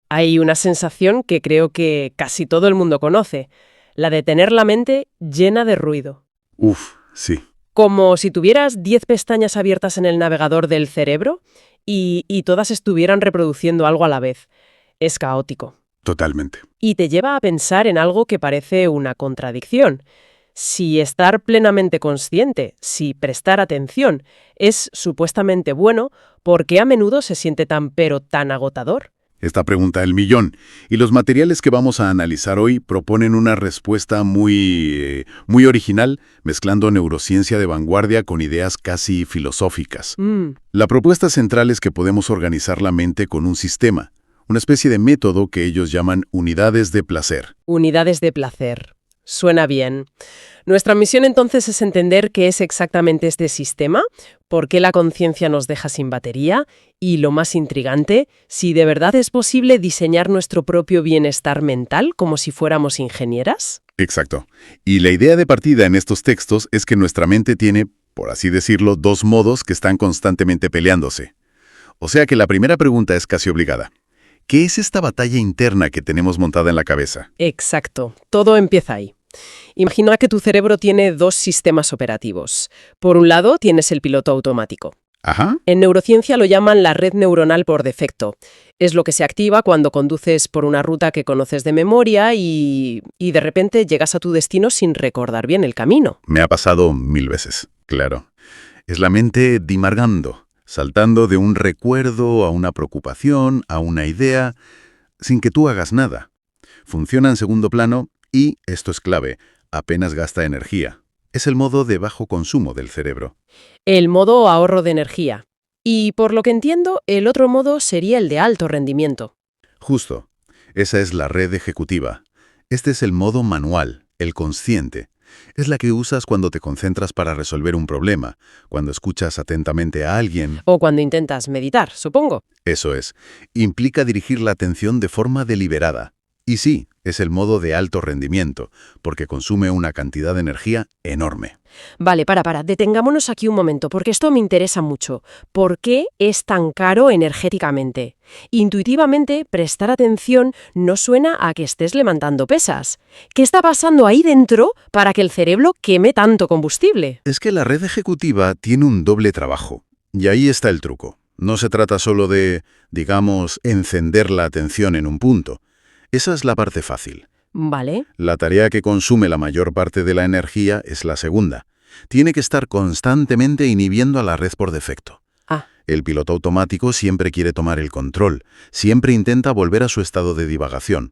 Hay una sensación que creo que casi todo el mundo conoce, la de tener la mente llena de ruido. Uf, sí, Como si tuvieras 10 pestañas abiertas en el navegador del cerebro y todas estuvieran reproduciendo algo a la vez. Es caótico. totalmente. Y te lleva a pensar en algo que parece una contradicción. Si estar plenamente consciente, si prestar atención, es supuestamente bueno, ¿por qué a menudo se siente tan pero tan agotador? Esta pregunta del millón. Y los materiales que vamos a analizar hoy proponen una respuesta muy original, mezclando neurociencia de vanguardia con ideas casi filosóficas. La propuesta central es que podemos organizar la mente con un sistema, una especie de método que ellos llaman unidades de placer. Unidades de placer. Suena bien. Nuestra misión entonces es entender qué es exactamente este sistema, por qué la conciencia nos deja sin batería y, lo más intrigante, si de verdad es posible diseñar nuestro propio bienestar mental como si fuéramos ingenieras. Exacto. Y la idea de partida en estos textos es que nuestra mente tiene, por así decirlo, dos modos que están constantemente peleándose. O sea que la primera pregunta es casi obligada. ¿Qué es esta batalla interna que tenemos montada en la cabeza? Exacto. Todo empieza ahí. Imagina que tu cerebro tiene dos sistemas operativos. Por un lado, tienes el piloto automático. Ajá. En neurociencia lo llaman la red neuronal por defecto. Es lo que se activa cuando conduces por una ruta que conoces de memoria y de repente llegas a tu destino sin recordar bien el camino. Me ha pasado 1000 veces, claro. Es la mente dimargando, saltando de un recuerdo a una preocupación, a una idea, sin que tú hagas nada. Funciona en segundo plano y, esto es clave, apenas gasta energía. Es el modo de bajo consumo del cerebro. El modo ahorro de energía. Y por lo que entiendo, el otro modo sería el de alto rendimiento. Justo. Esa es la red ejecutiva. Este es el modo manual, el consciente. Es la que usas cuando te concentras para resolver un problema, cuando escuchas atentamente a alguien. O cuando intentas meditar, supongo. Eso es. Implica dirigir la atención de forma deliberada. Y sí, es el modo de alto rendimiento, porque consume una cantidad de energía enorme. Vale, detengámonos aquí un momento, porque esto me interesa mucho. ¿Por qué es tan caro energéticamente? Intuitivamente, prestar atención no suena a que estés levantando pesas. ¿Qué está pasando ahí dentro para que el cerebro queme tanto combustible? Es que la red ejecutiva tiene un doble trabajo. Y ahí está el truco. No se trata solo de, digamos, encender la atención en un punto. Esa es la parte fácil. Vale. La tarea que consume la mayor parte de la energía es la segunda. Tiene que estar constantemente inhibiendo a la red por defecto. El piloto automático siempre quiere tomar el control, siempre intenta volver a su estado de divagación.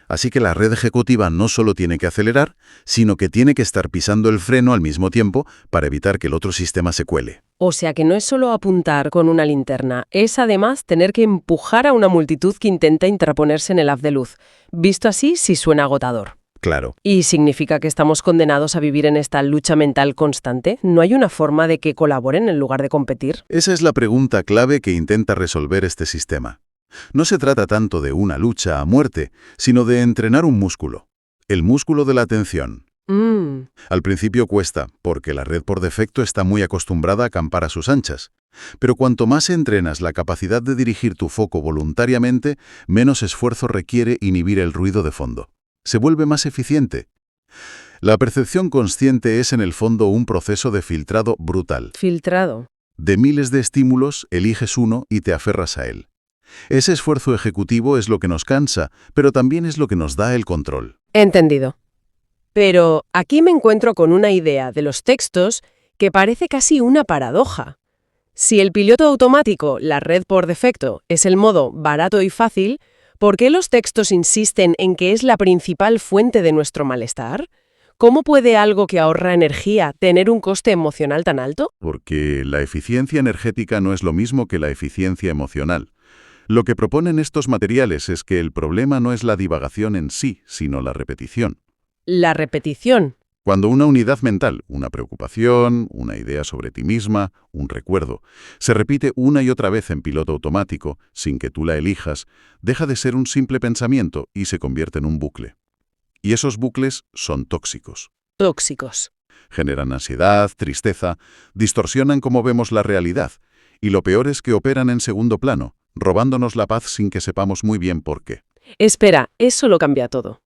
Así que la red ejecutiva no solo tiene que acelerar, sino que tiene que estar pisando el freno al mismo tiempo para evitar que el otro sistema se cuele. O sea que no es solo apuntar con una linterna, es además tener que empujar a una multitud que intenta interponerse en el haz de luz. Visto así, sí suena agotador. Claro. ¿Y significa que estamos condenados a vivir en esta lucha mental constante? ¿No hay una forma de que colaboren en lugar de competir? Esa es la pregunta clave que intenta resolver este sistema. No se trata tanto de una lucha a muerte, sino de entrenar un músculo. El músculo de la atención. Al principio cuesta, porque la red por defecto está muy acostumbrada a acampar a sus anchas. Pero cuanto más entrenas la capacidad de dirigir tu foco voluntariamente, menos esfuerzo requiere inhibir el ruido de fondo. Se vuelve más eficiente. La percepción consciente es en el fondo un proceso de filtrado brutal. Filtrado. De miles de estímulos, eliges uno y te aferras a él. Ese esfuerzo ejecutivo es lo que nos cansa, pero también es lo que nos da el control. Entendido. Pero aquí me encuentro con una idea de los textos que parece casi una paradoja. Si el piloto automático, la red por defecto, es el modo barato y fácil, ¿por qué los textos insisten en que es la principal fuente de nuestro malestar? ¿Cómo puede algo que ahorra energía tener un coste emocional tan alto? Porque la eficiencia energética no es lo mismo que la eficiencia emocional. Lo que proponen estos materiales es que el problema no es la divagación en sí, sino la repetición. La repetición. Cuando una unidad mental, una preocupación, una idea sobre ti misma, un recuerdo, se repite una y otra vez en piloto automático, sin que tú la elijas, deja de ser un simple pensamiento y se convierte en un bucle. Y esos bucles son tóxicos. Tóxicos. Generan ansiedad, tristeza, distorsionan cómo vemos la realidad, y lo peor es que operan en segundo plano, robándonos la paz sin que sepamos muy bien por qué. Espera, eso lo cambia todo.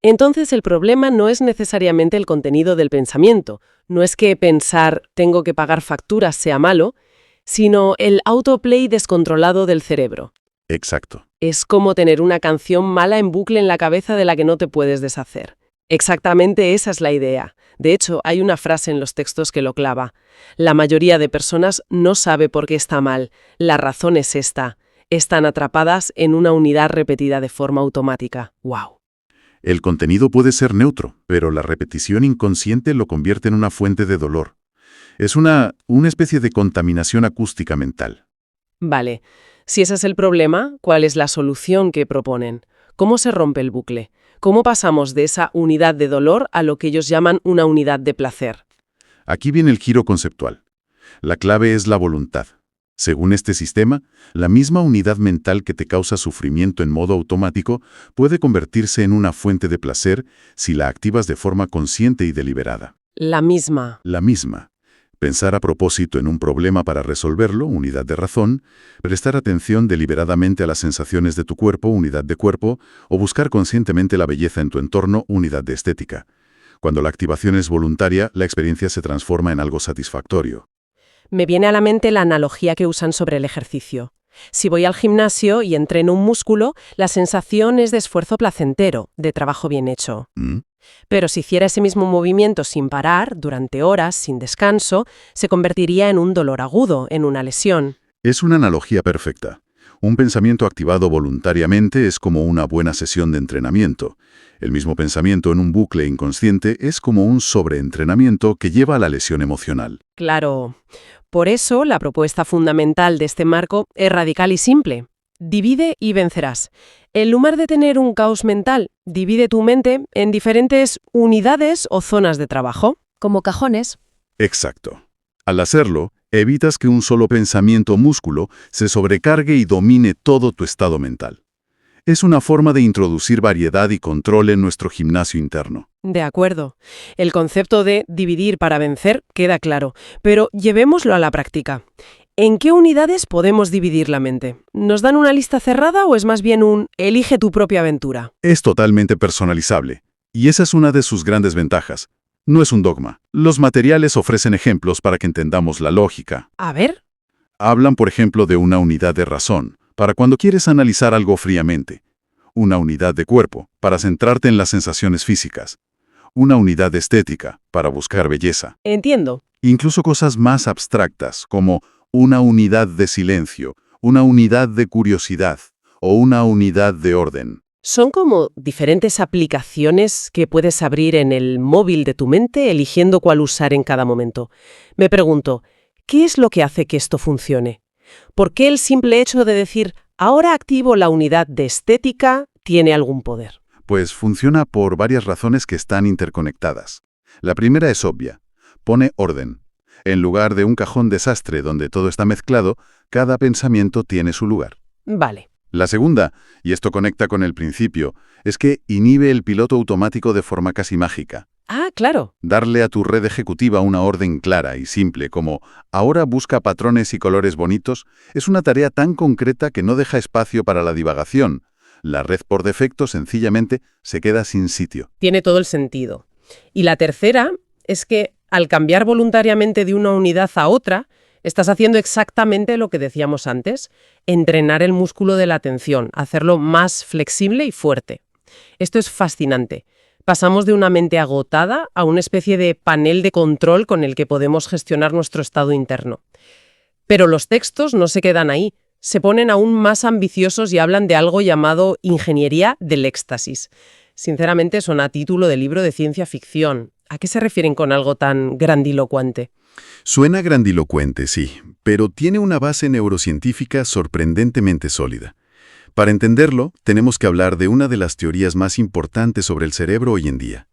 Entonces el problema no es necesariamente el contenido del pensamiento, no es que pensar tengo que pagar facturas sea malo, sino el autoplay descontrolado del cerebro. Exacto. Es como tener una canción mala en bucle en la cabeza de la que no te puedes deshacer. Exactamente esa es la idea. De hecho, hay una frase en los textos que lo clava. La mayoría de personas no sabe por qué está mal. La razón es esta. Están atrapadas en una unidad repetida de forma automática. ¡Wow! El contenido puede ser neutro, pero la repetición inconsciente lo convierte en una fuente de dolor. Es una especie de contaminación acústica mental. Vale. Si ese es el problema, ¿cuál es la solución que proponen? ¿Cómo se rompe el bucle? ¿Cómo pasamos de esa unidad de dolor a lo que ellos llaman una unidad de placer? Aquí viene el giro conceptual. La clave es la voluntad. Según este sistema, la misma unidad mental que te causa sufrimiento en modo automático puede convertirse en una fuente de placer si la activas de forma consciente y deliberada. La misma. La misma. Pensar a propósito en un problema para resolverlo, unidad de razón, prestar atención deliberadamente a las sensaciones de tu cuerpo, unidad de cuerpo, o buscar conscientemente la belleza en tu entorno, unidad de estética. Cuando la activación es voluntaria, la experiencia se transforma en algo satisfactorio. Me viene a la mente la analogía que usan sobre el ejercicio. Si voy al gimnasio y entreno un músculo, la sensación es de esfuerzo placentero, de trabajo bien hecho. ¿Mm? Pero si hiciera ese mismo movimiento sin parar, durante horas, sin descanso, se convertiría en un dolor agudo, en una lesión. Es una analogía perfecta. Un pensamiento activado voluntariamente es como una buena sesión de entrenamiento. El mismo pensamiento en un bucle inconsciente es como un sobreentrenamiento que lleva a la lesión emocional. Claro. Por eso, la propuesta fundamental de este marco es radical y simple. Divide y vencerás. En lugar de tener un caos mental, divide tu mente en diferentes unidades o zonas de trabajo, como cajones. Exacto. Al hacerlo, evitas que un solo pensamiento músculo se sobrecargue y domine todo tu estado mental. Es una forma de introducir variedad y control en nuestro gimnasio interno. De acuerdo. El concepto de dividir para vencer queda claro, pero llevémoslo a la práctica. ¿En qué unidades podemos dividir la mente? ¿Nos dan una lista cerrada o es más bien un elige tu propia aventura? Es totalmente personalizable, y esa es una de sus grandes ventajas. No es un dogma. Los materiales ofrecen ejemplos para que entendamos la lógica. A ver. Hablan, por ejemplo, de una unidad de razón, para cuando quieres analizar algo fríamente. Una unidad de cuerpo, para centrarte en las sensaciones físicas. Una unidad de estética, para buscar belleza. Entiendo. Incluso cosas más abstractas, como una unidad de silencio, una unidad de curiosidad o una unidad de orden. Son como diferentes aplicaciones que puedes abrir en el móvil de tu mente eligiendo cuál usar en cada momento. Me pregunto, ¿qué es lo que hace que esto funcione? ¿Por qué el simple hecho de decir, ahora activo la unidad de estética, tiene algún poder? Pues funciona por varias razones que están interconectadas. La primera es obvia. Pone orden. En lugar de un cajón desastre donde todo está mezclado, cada pensamiento tiene su lugar. Vale. La segunda, y esto conecta con el principio, es que inhibe el piloto automático de forma casi mágica. Ah, claro. Darle a tu red ejecutiva una orden clara y simple como ahora busca patrones y colores bonitos es una tarea tan concreta que no deja espacio para la divagación. La red por defecto sencillamente se queda sin sitio. Tiene todo el sentido. Y la tercera es que al cambiar voluntariamente de una unidad a otra, estás haciendo exactamente lo que decíamos antes, entrenar el músculo de la atención, hacerlo más flexible y fuerte. Esto es fascinante. Pasamos de una mente agotada a una especie de panel de control con el que podemos gestionar nuestro estado interno. Pero los textos no se quedan ahí, se ponen aún más ambiciosos y hablan de algo llamado ingeniería del éxtasis. Sinceramente, suena a título de libro de ciencia ficción. ¿A qué se refieren con algo tan grandilocuente? Suena grandilocuente, sí, pero tiene una base neurocientífica sorprendentemente sólida. Para entenderlo, tenemos que hablar de una de las teorías más importantes sobre el cerebro hoy en día,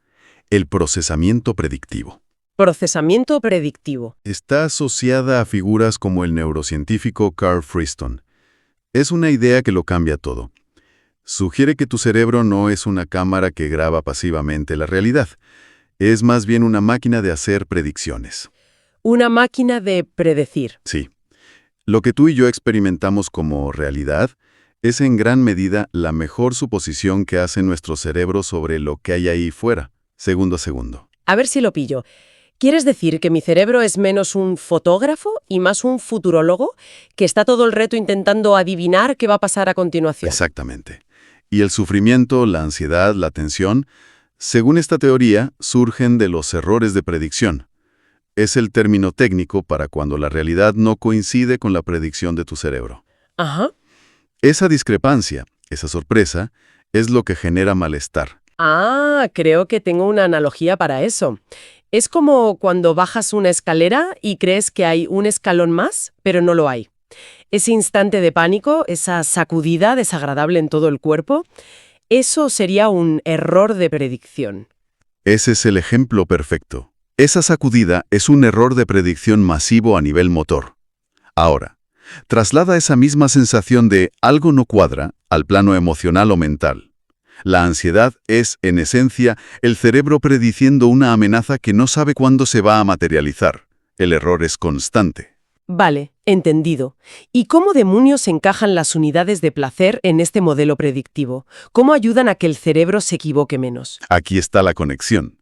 el procesamiento predictivo. Procesamiento predictivo. Está asociada a figuras como el neurocientífico Carl Friston. Es una idea que lo cambia todo. Sugiere que tu cerebro no es una cámara que graba pasivamente la realidad. Es más bien una máquina de hacer predicciones. Una máquina de predecir. Sí. Lo que tú y yo experimentamos como realidad Es en gran medida la mejor suposición que hace nuestro cerebro sobre lo que hay ahí fuera, segundo a segundo. A ver si lo pillo. ¿Quieres decir que mi cerebro es menos un fotógrafo y más un futurólogo que está todo el rato intentando adivinar qué va a pasar a continuación? Exactamente. Y el sufrimiento, la ansiedad, la tensión, según esta teoría, surgen de los errores de predicción. Es el término técnico para cuando la realidad no coincide con la predicción de tu cerebro. Ajá. Esa discrepancia, esa sorpresa, es lo que genera malestar. Ah, creo que tengo una analogía para eso. Es como cuando bajas una escalera y crees que hay un escalón más, pero no lo hay. Ese instante de pánico, esa sacudida desagradable en todo el cuerpo, eso sería un error de predicción. Ese es el ejemplo perfecto. Esa sacudida es un error de predicción masivo a nivel motor. Ahora, traslada esa misma sensación de algo no cuadra al plano emocional o mental. La ansiedad es, en esencia, el cerebro prediciendo una amenaza que no sabe cuándo se va a materializar. El error es constante. Vale, entendido. ¿Y cómo demonios encajan las unidades de placer en este modelo predictivo? ¿Cómo ayudan a que el cerebro se equivoque menos? Aquí está la conexión.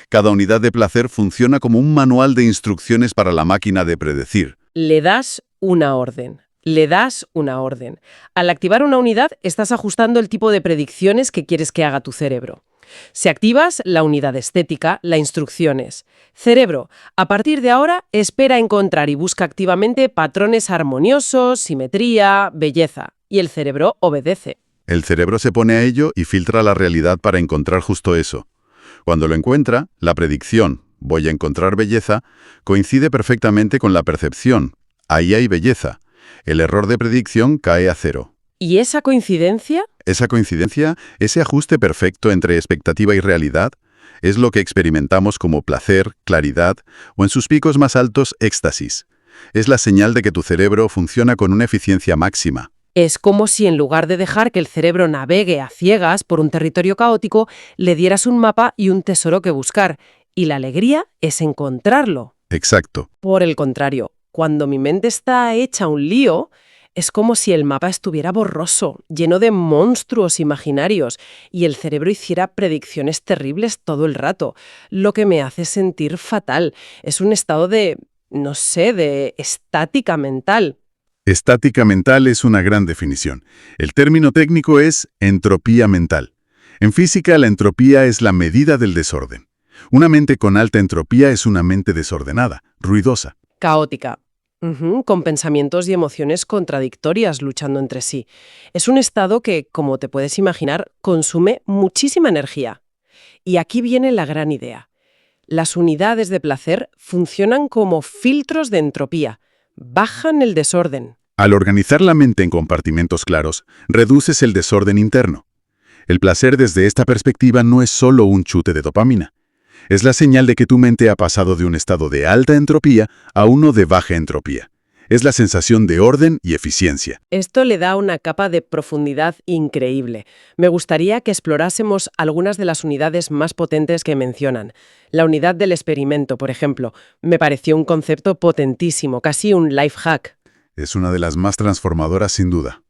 Cada unidad de placer funciona como un manual de instrucciones para la máquina de predecir. Le das una orden. Le das una orden. Al activar una unidad, estás ajustando el tipo de predicciones que quieres que haga tu cerebro. Si activas la unidad estética, la instrucción es: cerebro, a partir de ahora, espera encontrar y busca activamente patrones armoniosos, simetría, belleza. Y el cerebro obedece. El cerebro se pone a ello y filtra la realidad para encontrar justo eso. Cuando lo encuentra, la predicción, voy a encontrar belleza, coincide perfectamente con la percepción. Ahí hay belleza. El error de predicción cae a cero. ¿Y esa coincidencia? Esa coincidencia, ese ajuste perfecto entre expectativa y realidad, es lo que experimentamos como placer, claridad o en sus picos más altos, éxtasis. Es la señal de que tu cerebro funciona con una eficiencia máxima. Es como si en lugar de dejar que el cerebro navegue a ciegas por un territorio caótico, le dieras un mapa y un tesoro que buscar. Y la alegría es encontrarlo. Exacto. Por el contrario, cuando mi mente está hecha un lío, es como si el mapa estuviera borroso, lleno de monstruos imaginarios, y el cerebro hiciera predicciones terribles todo el rato, lo que me hace sentir fatal. Es un estado de, no sé, de estática mental. Estática mental es una gran definición. El término técnico es entropía mental. En física, la entropía es la medida del desorden. Una mente con alta entropía es una mente desordenada, ruidosa. Caótica. Con pensamientos y emociones contradictorias luchando entre sí. Es un estado que, como te puedes imaginar, consume muchísima energía. Y aquí viene la gran idea. Las unidades de placer funcionan como filtros de entropía. Bajan el desorden. Al organizar la mente en compartimentos claros, reduces el desorden interno. El placer desde esta perspectiva no es solo un chute de dopamina. Es la señal de que tu mente ha pasado de un estado de alta entropía a uno de baja entropía. Es la sensación de orden y eficiencia. Esto le da una capa de profundidad increíble. Me gustaría que explorásemos algunas de las unidades más potentes que mencionan. La unidad del experimento, por ejemplo, me pareció un concepto potentísimo, casi un life hack. Es una de las más transformadoras sin duda.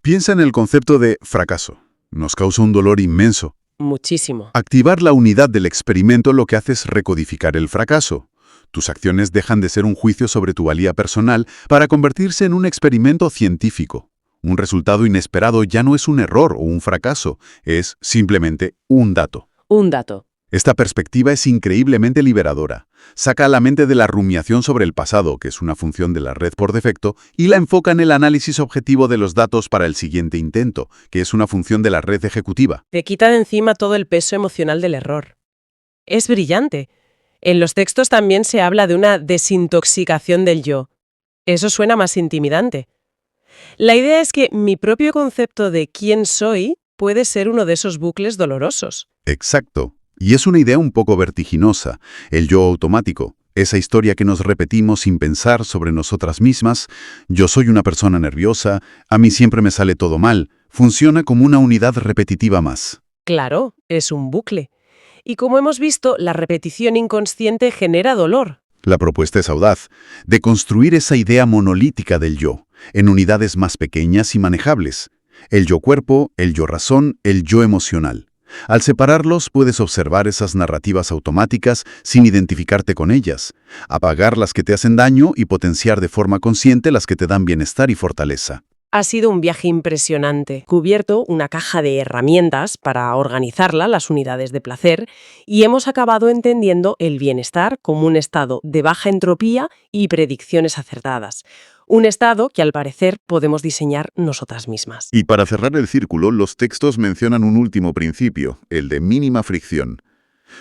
Piensa en el concepto de fracaso. Nos causa un dolor inmenso. Muchísimo. Activar la unidad del experimento lo que hace es recodificar el fracaso. Tus acciones dejan de ser un juicio sobre tu valía personal para convertirse en un experimento científico. Un resultado inesperado ya no es un error o un fracaso, es simplemente un dato. Un dato. Esta perspectiva es increíblemente liberadora. Saca a la mente de la rumiación sobre el pasado, que es una función de la red por defecto, y la enfoca en el análisis objetivo de los datos para el siguiente intento, que es una función de la red ejecutiva. Te quita de encima todo el peso emocional del error. Es brillante. En los textos también se habla de una desintoxicación del yo. Eso suena más intimidante. La idea es que mi propio concepto de quién soy puede ser uno de esos bucles dolorosos. Exacto. Y es una idea un poco vertiginosa, el yo automático, esa historia que nos repetimos sin pensar sobre nosotras mismas. Yo soy una persona nerviosa, a mí siempre me sale todo mal, funciona como una unidad repetitiva más. Claro, es un bucle. Y como hemos visto, la repetición inconsciente genera dolor. La propuesta es audaz, de construir esa idea monolítica del yo, en unidades más pequeñas y manejables. El yo-cuerpo, el yo-razón, el yo emocional. Al separarlos, puedes observar esas narrativas automáticas sin identificarte con ellas, apagar las que te hacen daño y potenciar de forma consciente las que te dan bienestar y fortaleza. Ha sido un viaje impresionante. Cubierto una caja de herramientas para organizarla, las unidades de placer, y hemos acabado entendiendo el bienestar como un estado de baja entropía y predicciones acertadas. Un estado que al parecer podemos diseñar nosotras mismas. Y para cerrar el círculo, los textos mencionan un último principio, el de mínima fricción.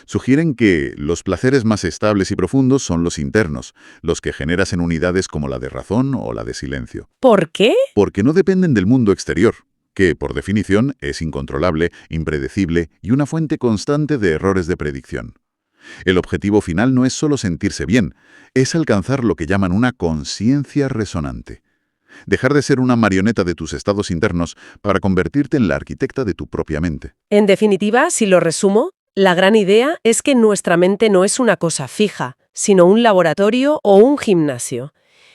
Sugieren que los placeres más estables y profundos son los internos, los que generas en unidades como la de razón o la de silencio. ¿Por qué? Porque no dependen del mundo exterior, que, por definición, es incontrolable, impredecible y una fuente constante de errores de predicción. El objetivo final no es solo sentirse bien, es alcanzar lo que llaman una conciencia resonante. Dejar de ser una marioneta de tus estados internos para convertirte en la arquitecta de tu propia mente. En definitiva, si lo resumo, la gran idea es que nuestra mente no es una cosa fija, sino un laboratorio o un gimnasio.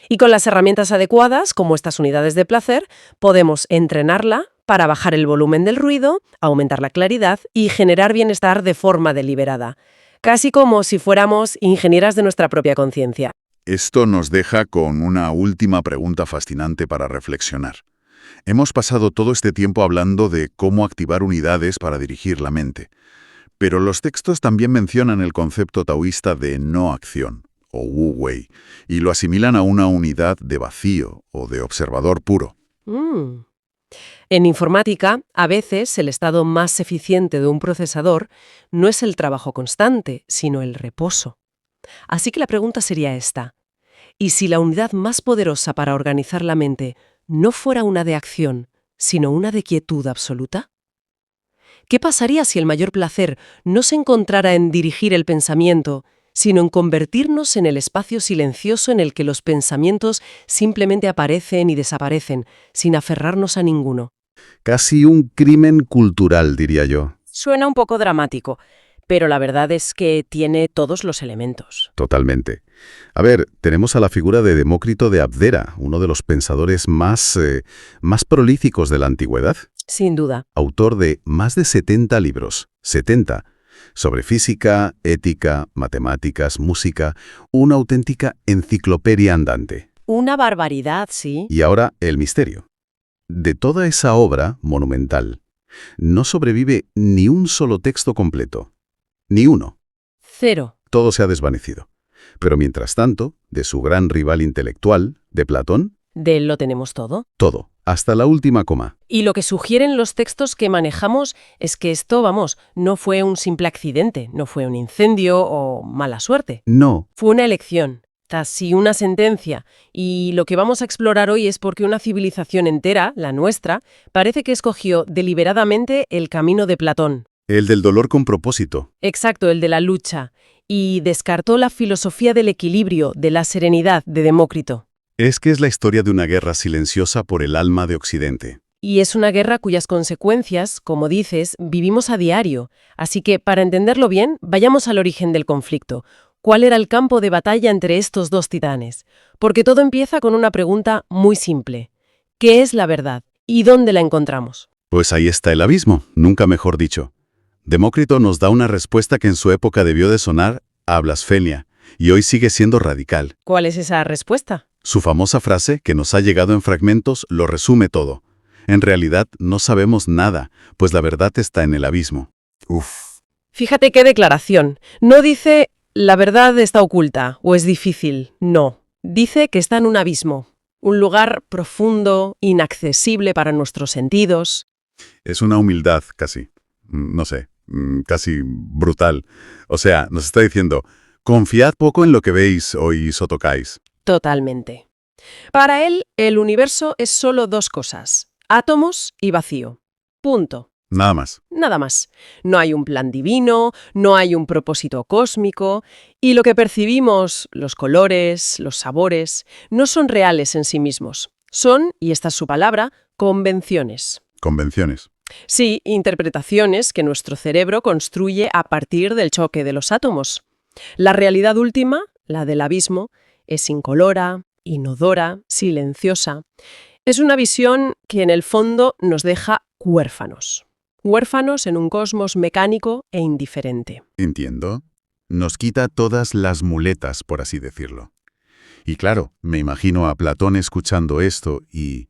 Y con las herramientas adecuadas, como estas unidades de placer, podemos entrenarla para bajar el volumen del ruido, aumentar la claridad y generar bienestar de forma deliberada. Casi como si fuéramos ingenieras de nuestra propia conciencia. Esto nos deja con una última pregunta fascinante para reflexionar. Hemos pasado todo este tiempo hablando de cómo activar unidades para dirigir la mente. Pero los textos también mencionan el concepto taoísta de no acción, o Wu Wei, y lo asimilan a una unidad de vacío o de observador puro. En informática, a veces el estado más eficiente de un procesador no es el trabajo constante, sino el reposo. Así que la pregunta sería esta: ¿y si la unidad más poderosa para organizar la mente no fuera una de acción, sino una de quietud absoluta? ¿Qué pasaría si el mayor placer no se encontrara en dirigir el pensamiento, sino en convertirnos en el espacio silencioso en el que los pensamientos simplemente aparecen y desaparecen, sin aferrarnos a ninguno? Casi un crimen cultural, diría yo. Suena un poco dramático, pero la verdad es que tiene todos los elementos. Totalmente. A ver, tenemos a la figura de Demócrito de Abdera, uno de los pensadores más prolíficos de la antigüedad. Sin duda. Autor de más de 70 libros, 70, sobre física, ética, matemáticas, música, una auténtica enciclopedia andante. Una barbaridad, sí. Y ahora el misterio. De toda esa obra monumental, no sobrevive ni un solo texto completo. Ni uno. Cero. Todo se ha desvanecido. Pero mientras tanto, de su gran rival intelectual, de Platón, ¿De él lo tenemos todo? todo, hasta la última coma. Y lo que sugieren los textos que manejamos es que esto, no fue un simple accidente, no fue un incendio o mala suerte. No, Fue una elección, casi una sentencia. Y lo que vamos a explorar hoy es por qué una civilización entera, la nuestra, parece que escogió deliberadamente el camino de Platón. el del dolor con propósito. Exacto, el de la lucha. Y descartó la filosofía del equilibrio, de la serenidad de Demócrito. Es que es la historia de una guerra silenciosa por el alma de Occidente. Y es una guerra cuyas consecuencias, como dices, vivimos a diario. Así que, para entenderlo bien, vayamos al origen del conflicto. ¿Cuál era el campo de batalla entre estos dos titanes? Porque todo empieza con una pregunta muy simple. ¿Qué es la verdad? ¿Y dónde la encontramos? Pues ahí está el abismo, nunca mejor dicho. Demócrito nos da una respuesta que en su época debió de sonar a blasfemia, y hoy sigue siendo radical. ¿Cuál es esa respuesta? Su famosa frase, que nos ha llegado en fragmentos, lo resume todo. En realidad no sabemos nada, pues la verdad está en el abismo. Uf. Fíjate qué declaración. No dice la verdad está oculta o es difícil. No. Dice que está en un abismo. Un lugar profundo, inaccesible para nuestros sentidos. Es una humildad casi, no sé, casi brutal. O sea, nos está diciendo, confiad poco en lo que veis, oís o tocáis. Totalmente. Para él, el universo es solo dos cosas: átomos y vacío. Punto. Nada más. Nada más. No hay un plan divino, no hay un propósito cósmico, y lo que percibimos, los colores, los sabores, no son reales en sí mismos. Son, y esta es su palabra, convenciones. Convenciones. Sí, interpretaciones que nuestro cerebro construye a partir del choque de los átomos. La realidad última, la del abismo, es incolora, inodora, silenciosa. Es una visión que en el fondo nos deja huérfanos. Huérfanos en un cosmos mecánico e indiferente. Entiendo. Nos quita todas las muletas, por así decirlo. Y claro, me imagino a Platón escuchando esto y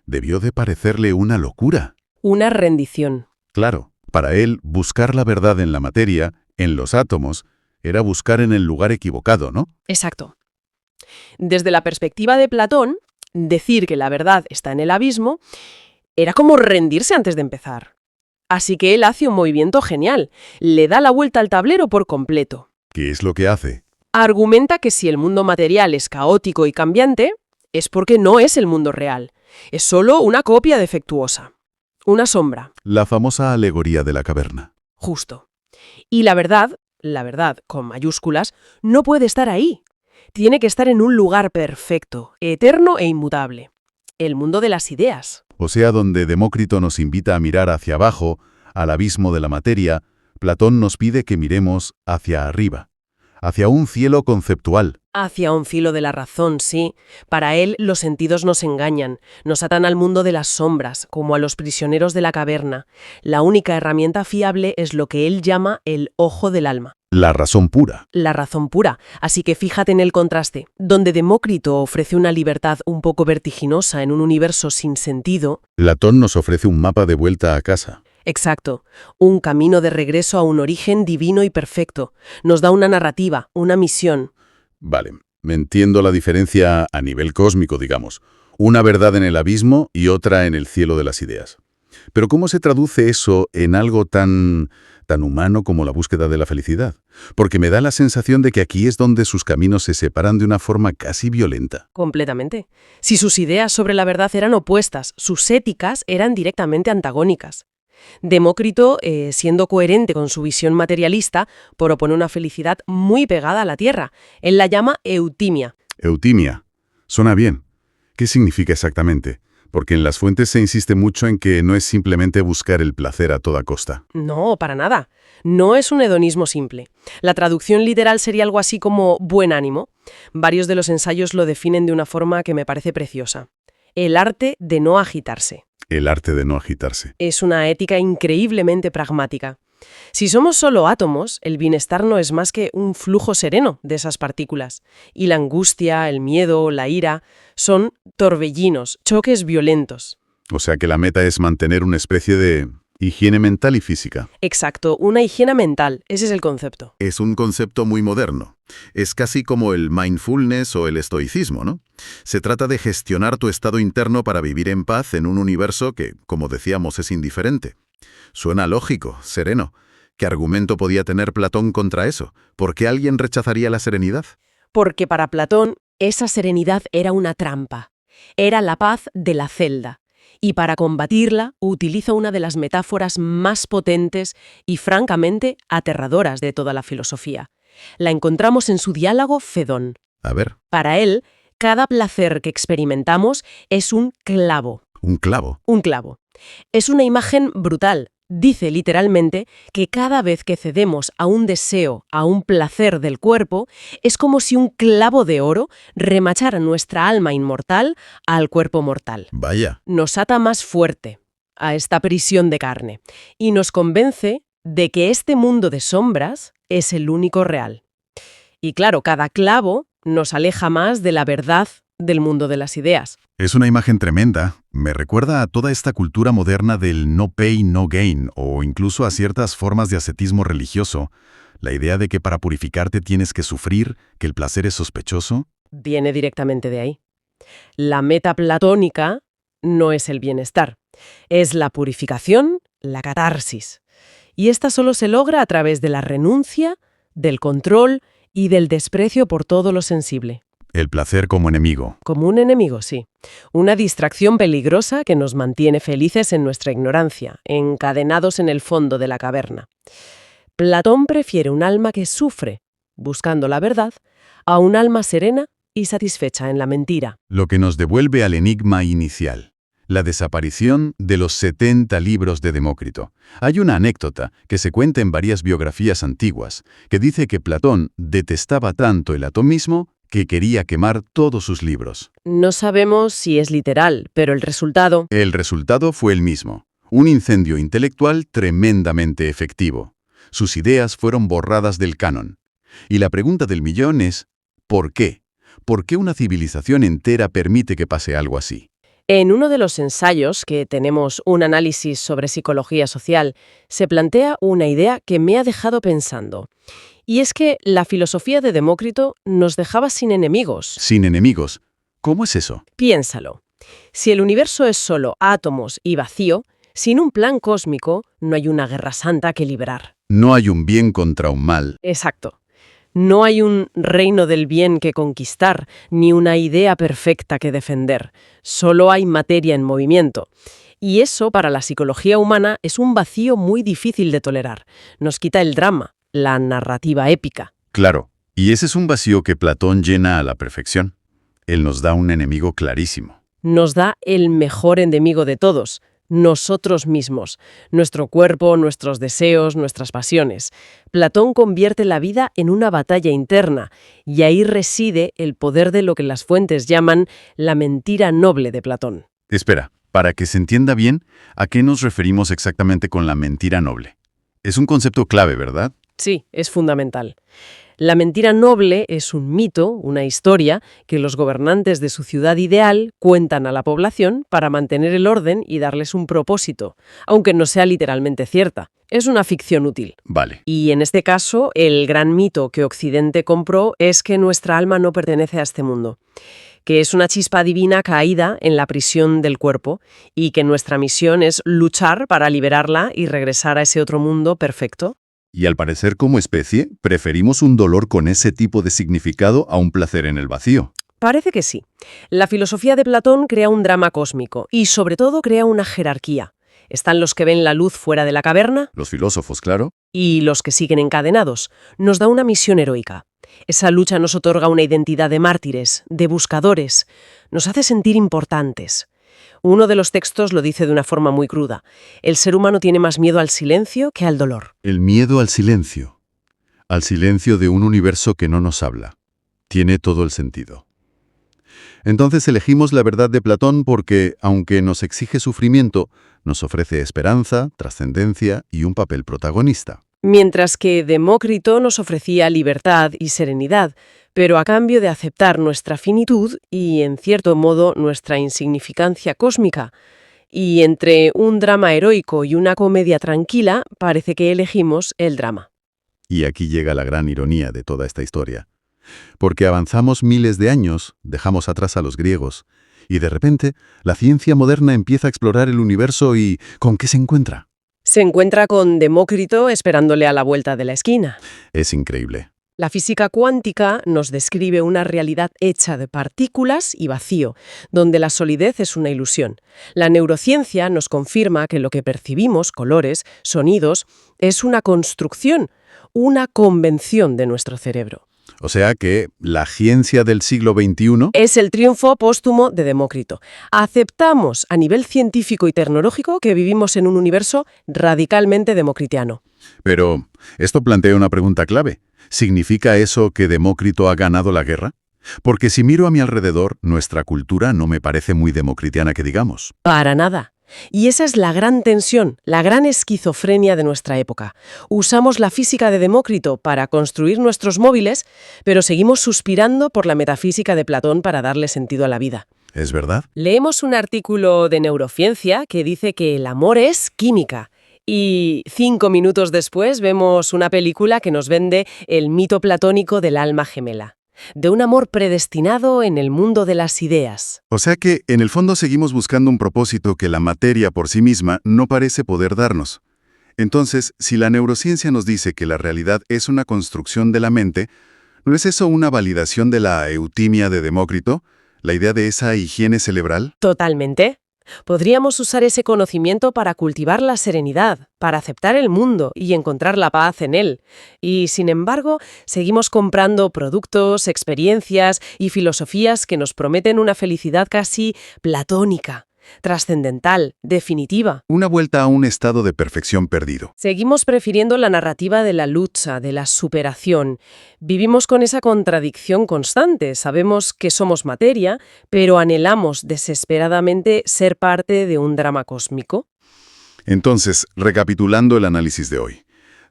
debió de parecerle una locura. Una rendición. Claro, para él, buscar la verdad en la materia, en los átomos, era buscar en el lugar equivocado, ¿no? Exacto. Desde la perspectiva de Platón, decir que la verdad está en el abismo era como rendirse antes de empezar. Así que él hace un movimiento genial. Le da la vuelta al tablero por completo. ¿Qué es lo que hace? Argumenta que si el mundo material es caótico y cambiante, es porque no es el mundo real. Es solo una copia defectuosa. Una sombra. La famosa alegoría de la caverna. Justo. Y la verdad con mayúsculas, no puede estar ahí. Tiene que estar en un lugar perfecto, eterno e inmutable. El mundo de las ideas. O sea, donde Demócrito nos invita a mirar hacia abajo, al abismo de la materia, Platón nos pide que miremos hacia arriba, hacia un cielo conceptual. Hacia un filo de la razón, sí. Para él, los sentidos nos engañan, nos atan al mundo de las sombras, como a los prisioneros de la caverna. La única herramienta fiable es lo que él llama el ojo del alma. La razón pura. La razón pura. Así que fíjate en el contraste. Donde Demócrito ofrece una libertad un poco vertiginosa en un universo sin sentido. Platón nos ofrece un mapa de vuelta a casa. Exacto. Un camino de regreso a un origen divino y perfecto. Nos da una narrativa, una misión. Vale, me entiendo la diferencia a nivel cósmico, digamos. Una verdad en el abismo y otra en el cielo de las ideas. Pero ¿cómo se traduce eso en algo tan humano como la búsqueda de la felicidad? Porque me da la sensación de que aquí es donde sus caminos se separan de una forma casi violenta. Completamente. Si sus ideas sobre la verdad eran opuestas, sus éticas eran directamente antagónicas. Demócrito, siendo coherente con su visión materialista, propone una felicidad muy pegada a la tierra. Él la llama eutimia. Eutimia. Suena bien. ¿Qué significa exactamente? Porque en las fuentes se insiste mucho en que no es simplemente buscar el placer a toda costa. No, para nada. No es un hedonismo simple. La traducción literal sería algo así como buen ánimo. Varios de los ensayos lo definen de una forma que me parece preciosa. El arte de no agitarse. El arte de no agitarse. Es una ética increíblemente pragmática. Si somos solo átomos, el bienestar no es más que un flujo sereno de esas partículas. Y la angustia, el miedo, la ira, son torbellinos, choques violentos. O sea que la meta es mantener una especie de higiene mental y física. Exacto, una higiene mental, ese es el concepto. Es un concepto muy moderno. Es casi como el mindfulness o el estoicismo, ¿no? Se trata de gestionar tu estado interno para vivir en paz en un universo que, como decíamos, es indiferente. Suena lógico, sereno. ¿Qué argumento podía tener Platón contra eso? ¿Por qué alguien rechazaría la serenidad? Porque para Platón, esa serenidad era una trampa. Era la paz de la celda. Y para combatirla, utiliza una de las metáforas más potentes y, francamente, aterradoras de toda la filosofía. La encontramos en su diálogo Fedón. A ver. Para él, cada placer que experimentamos es un clavo. ¿Un clavo? Un clavo. Es una imagen brutal. Dice literalmente que cada vez que cedemos a un deseo, a un placer del cuerpo, es como si un clavo de oro remachara nuestra alma inmortal al cuerpo mortal. Vaya. Nos ata más fuerte a esta prisión de carne y nos convence de que este mundo de sombras es el único real. Y claro, cada clavo nos aleja más de la verdad del mundo de las ideas. Es una imagen tremenda. Me recuerda a toda esta cultura moderna del no pain, no gain, o incluso a ciertas formas de ascetismo religioso. La idea de que para purificarte tienes que sufrir, que el placer es sospechoso. Viene directamente de ahí. La meta platónica no es el bienestar, es la purificación, la catarsis. Y esta solo se logra a través de la renuncia, del control y del desprecio por todo lo sensible. El placer como enemigo. Como un enemigo, sí. Una distracción peligrosa que nos mantiene felices en nuestra ignorancia, encadenados en el fondo de la caverna. Platón prefiere un alma que sufre, buscando la verdad, a un alma serena y satisfecha en la mentira. Lo que nos devuelve al enigma inicial. La desaparición de los 70 libros de Demócrito. Hay una anécdota que se cuenta en varias biografías antiguas que dice que Platón detestaba tanto el atomismo que quería quemar todos sus libros. No sabemos si es literal, pero el resultado... El resultado fue el mismo, un incendio intelectual tremendamente efectivo. Sus ideas fueron borradas del canon. Y la pregunta del millón es, ¿por qué? ¿Por qué una civilización entera permite que pase algo así? En uno de los ensayos, que tenemos un análisis sobre psicología social, se plantea una idea que me ha dejado pensando. Y es que la filosofía de Demócrito nos dejaba sin enemigos. Sin enemigos. ¿Cómo es eso? Piénsalo. Si el universo es solo átomos y vacío, sin un plan cósmico no hay una guerra santa que librar. No hay un bien contra un mal. Exacto. No hay un reino del bien que conquistar, ni una idea perfecta que defender. Solo hay materia en movimiento. Y eso, para la psicología humana, es un vacío muy difícil de tolerar. Nos quita el drama, la narrativa épica. Claro, y ese es un vacío que Platón llena a la perfección. Él nos da un enemigo clarísimo. Nos da el mejor enemigo de todos, nosotros mismos, nuestro cuerpo, nuestros deseos, nuestras pasiones. Platón convierte la vida en una batalla interna, y ahí reside el poder de lo que las fuentes llaman la mentira noble de Platón. Espera, para que se entienda bien, ¿a qué nos referimos exactamente con la mentira noble? Es un concepto clave, ¿verdad? Sí, es fundamental. La mentira noble es un mito, una historia, que los gobernantes de su ciudad ideal cuentan a la población para mantener el orden y darles un propósito, aunque no sea literalmente cierta. Es una ficción útil. Vale. Y en este caso, el gran mito que Occidente compró es que nuestra alma no pertenece a este mundo, que es una chispa divina caída en la prisión del cuerpo y que nuestra misión es luchar para liberarla y regresar a ese otro mundo perfecto. Y al parecer, como especie, preferimos un dolor con ese tipo de significado a un placer en el vacío. Parece que sí. La filosofía de Platón crea un drama cósmico y, sobre todo, crea una jerarquía. Están los que ven la luz fuera de la caverna Los filósofos, claro. y los que siguen encadenados. Nos da una misión heroica. Esa lucha nos otorga una identidad de mártires, de buscadores. Nos hace sentir importantes. Uno de los textos lo dice de una forma muy cruda. El ser humano tiene más miedo al silencio que al dolor. El miedo al silencio de un universo que no nos habla. Tiene todo el sentido. Entonces elegimos la verdad de Platón porque, aunque nos exige sufrimiento, nos ofrece esperanza, trascendencia y un papel protagonista. Mientras que Demócrito nos ofrecía libertad y serenidad, pero a cambio de aceptar nuestra finitud y, en cierto modo, nuestra insignificancia cósmica. Y entre un drama heroico y una comedia tranquila, parece que elegimos el drama. Y aquí llega la gran ironía de toda esta historia. Porque avanzamos miles de años, dejamos atrás a los griegos, y de repente la ciencia moderna empieza a explorar el universo y ¿con qué se encuentra? Se encuentra con Demócrito esperándole a la vuelta de la esquina. Es increíble. La física cuántica nos describe una realidad hecha de partículas y vacío, donde la solidez es una ilusión. La neurociencia nos confirma que lo que percibimos, colores, sonidos, es una construcción, una convención de nuestro cerebro. O sea que la ciencia del siglo XXI... Es el triunfo póstumo de Demócrito. Aceptamos a nivel científico y tecnológico que vivimos en un universo radicalmente democritiano. Pero esto plantea una pregunta clave. ¿Significa eso que Demócrito ha ganado la guerra? Porque si miro a mi alrededor, nuestra cultura no me parece muy democritiana que digamos. Para nada. Y esa es la gran tensión, la gran esquizofrenia de nuestra época. Usamos la física de Demócrito para construir nuestros móviles, pero seguimos suspirando por la metafísica de Platón para darle sentido a la vida. ¿Es verdad? Leemos un artículo de neurociencia que dice que el amor es química. Y 5 minutos después vemos una película que nos vende el mito platónico del alma gemela, de un amor predestinado en el mundo de las ideas. O sea que, en el fondo, seguimos buscando un propósito que la materia por sí misma no parece poder darnos. Entonces, si la neurociencia nos dice que la realidad es una construcción de la mente, ¿no es eso una validación de la eutimia de Demócrito? ¿La idea de esa higiene cerebral? Totalmente. Podríamos usar ese conocimiento para cultivar la serenidad, para aceptar el mundo y encontrar la paz en él. Y, sin embargo, seguimos comprando productos, experiencias y filosofías que nos prometen una felicidad casi platónica. trascendental, definitiva. Una vuelta a un estado de perfección perdido. Seguimos prefiriendo la narrativa de la lucha, de la superación. Vivimos con esa contradicción constante. Sabemos que somos materia, pero anhelamos desesperadamente ser parte de un drama cósmico. Entonces, recapitulando el análisis de hoy,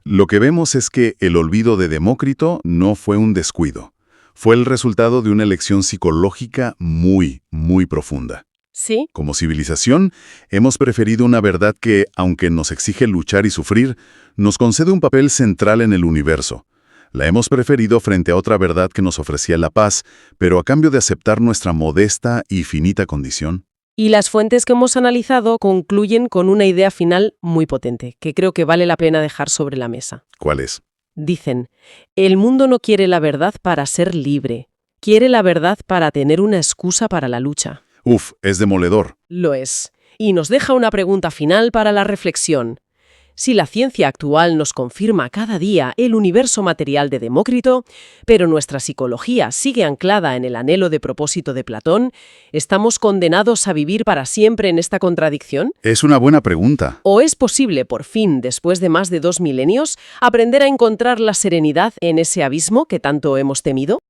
lo que vemos es que el olvido de Demócrito no fue un descuido. Fue el resultado de una elección psicológica muy, muy profunda. Sí. Como civilización, hemos preferido una verdad que, aunque nos exige luchar y sufrir, nos concede un papel central en el universo. La hemos preferido frente a otra verdad que nos ofrecía la paz, pero a cambio de aceptar nuestra modesta y finita condición. Y las fuentes que hemos analizado concluyen con una idea final muy potente, que creo que vale la pena dejar sobre la mesa. ¿Cuál es? Dicen, el mundo no quiere la verdad para ser libre, quiere la verdad para tener una excusa para la lucha. Uf, es demoledor. Lo es. Y nos deja una pregunta final para la reflexión. Si la ciencia actual nos confirma cada día el universo material de Demócrito, pero nuestra psicología sigue anclada en el anhelo de propósito de Platón, ¿estamos condenados a vivir para siempre en esta contradicción? Es una buena pregunta. ¿O es posible, por fin, después de más de 2 milenios, aprender a encontrar la serenidad en ese abismo que tanto hemos temido?